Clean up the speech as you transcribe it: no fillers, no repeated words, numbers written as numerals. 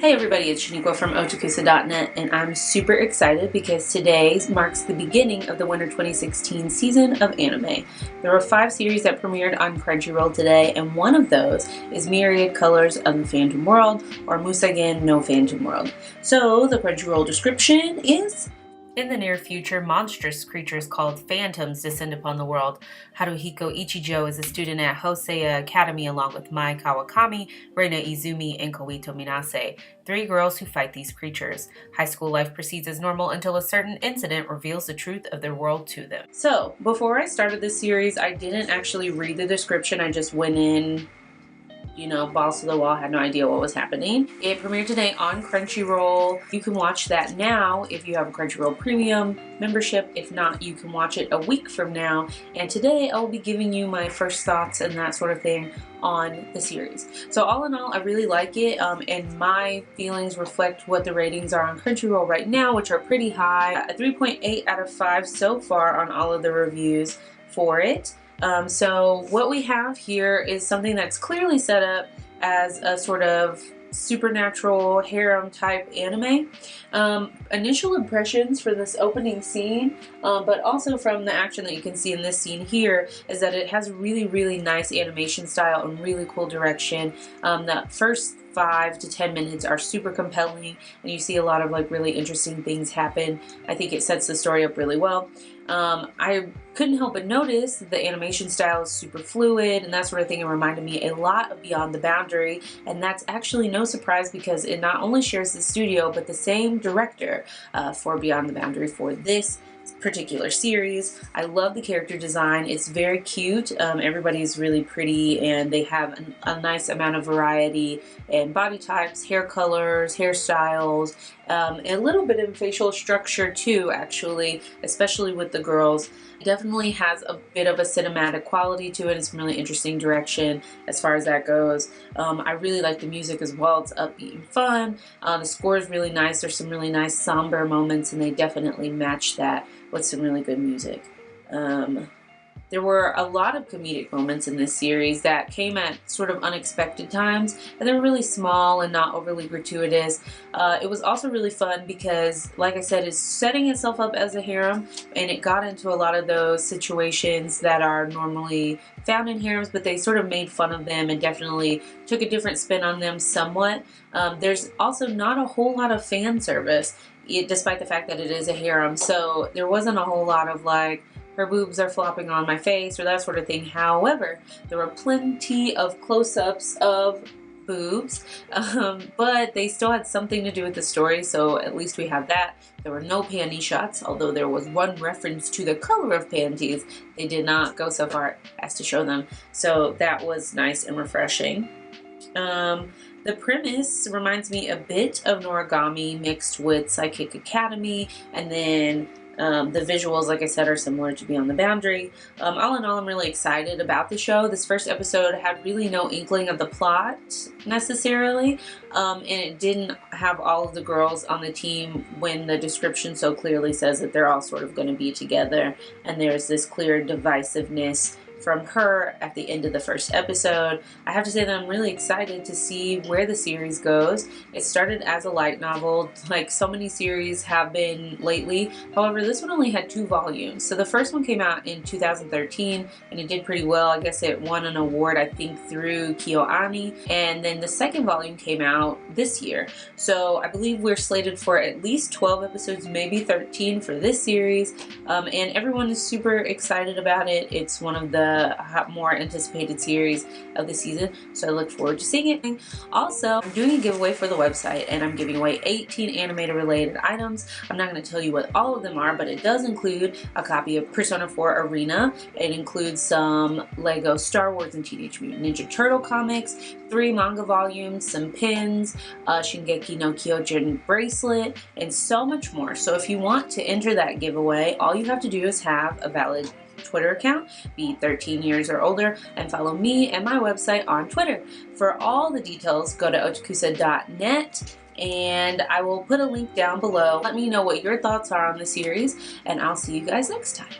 Hey everybody, it's Shaniqua from Otakusa.net, and I'm super excited because today marks the beginning of the winter 2016 season of anime. There were 5 series that premiered on Crunchyroll today, and one of those is Myriad Colors of the Phantom World, or Musaigen no Phantom World. So the Crunchyroll description is: in the near future, monstrous creatures called phantoms descend upon the world. Haruhiko Ichijo is a student at Hosei Academy along with Mai Kawakami, Reina Izumi, and Koito Minase, 3 girls who fight these creatures. High school life proceeds as normal until a certain incident reveals the truth of their world to them. So, before I started this series, I didn't actually read the description. I just went in, balls to the wall, had no idea what was happening. It premiered today on Crunchyroll. You can watch that now if you have a Crunchyroll Premium membership. If not, you can watch it a week from now. And today I will be giving you my first thoughts and that sort of thing on the series. So all in all, I really like it, and my feelings reflect what the ratings are on Crunchyroll right now, which are pretty high. A 3.8 out of 5 so far on all of the reviews for it. So what we have here is something that's clearly set up as a sort of supernatural harem type anime. Initial impressions for this opening scene, but also from the action that you can see in this scene here, is that it has really nice animation style and really cool direction. The first 5 to 10 minutes are super compelling, and you see a lot of really interesting things happen. I think it sets the story up really well. I couldn't help but notice that the animation style is super fluid and that sort of thing. It reminded me a lot of Beyond the Boundary, and that's actually no surprise because it not only shares the studio but the same director for Beyond the Boundary for this particular series. I love the character design. It's very cute. Everybody's really pretty, and they have a nice amount of variety in body types, hair colors, hairstyles, and a little bit of facial structure too, actually, especially with the girls. It definitely has a bit of a cinematic quality to it and some really interesting direction as far as that goes. I really like the music as well. It's upbeat and fun. The score is really nice. There's some really nice somber moments, and they definitely match that with some really good music. There were a lot of comedic moments in this series that came at sort of unexpected times, and they were really small and not overly gratuitous. It was also really fun because, like I said, it's setting itself up as a harem, and it got into a lot of those situations that are normally found in harems, but they sort of made fun of them and definitely took a different spin on them somewhat. There's also not a whole lot of fan service, despite the fact that it is a harem, so there wasn't a whole lot of her boobs are flopping on my face or that sort of thing. However, there were plenty of close-ups of boobs, but they still had something to do with the story, so at least we have that. There were no panty shots, although there was one reference to the color of panties. They did not go so far as to show them, so that was nice and refreshing. The premise reminds me a bit of Noragami mixed with Psychic Academy, and then the visuals, like I said, are similar to Beyond the Boundary. All in all, I'm really excited about the show. This first episode had really no inkling of the plot necessarily, and it didn't have all of the girls on the team when the description so clearly says that they're all sort of going to be together, and there's this clear divisiveness from her at the end of the first episode. I have to say that I'm really excited to see where the series goes. It started as a light novel, like so many series have been lately. However, this one only had 2 volumes. So the first one came out in 2013, and it did pretty well. I guess it won an award, I think, through KyoAni. And then the second volume came out this year. So I believe we're slated for at least 12 episodes, maybe 13 for this series. And everyone is super excited about it. It's one of the more anticipated series of the season, so I look forward to seeing it. Also, I'm doing a giveaway for the website, and I'm giving away 18 animated related items. I'm not going to tell you what all of them are, but it does include a copy of Persona 4 Arena. It includes some Lego Star Wars and Teenage Mutant Ninja Turtle comics, 3 manga volumes, some pins, a Shingeki no Kyojin bracelet, and so much more. So if you want to enter that giveaway, all you have to do is have a valid Twitter account, be 13 years or older, and follow me and my website on Twitter. For all the details, go to otakusa.net, and I will put a link down below. Let me know what your thoughts are on the series, and I'll see you guys next time.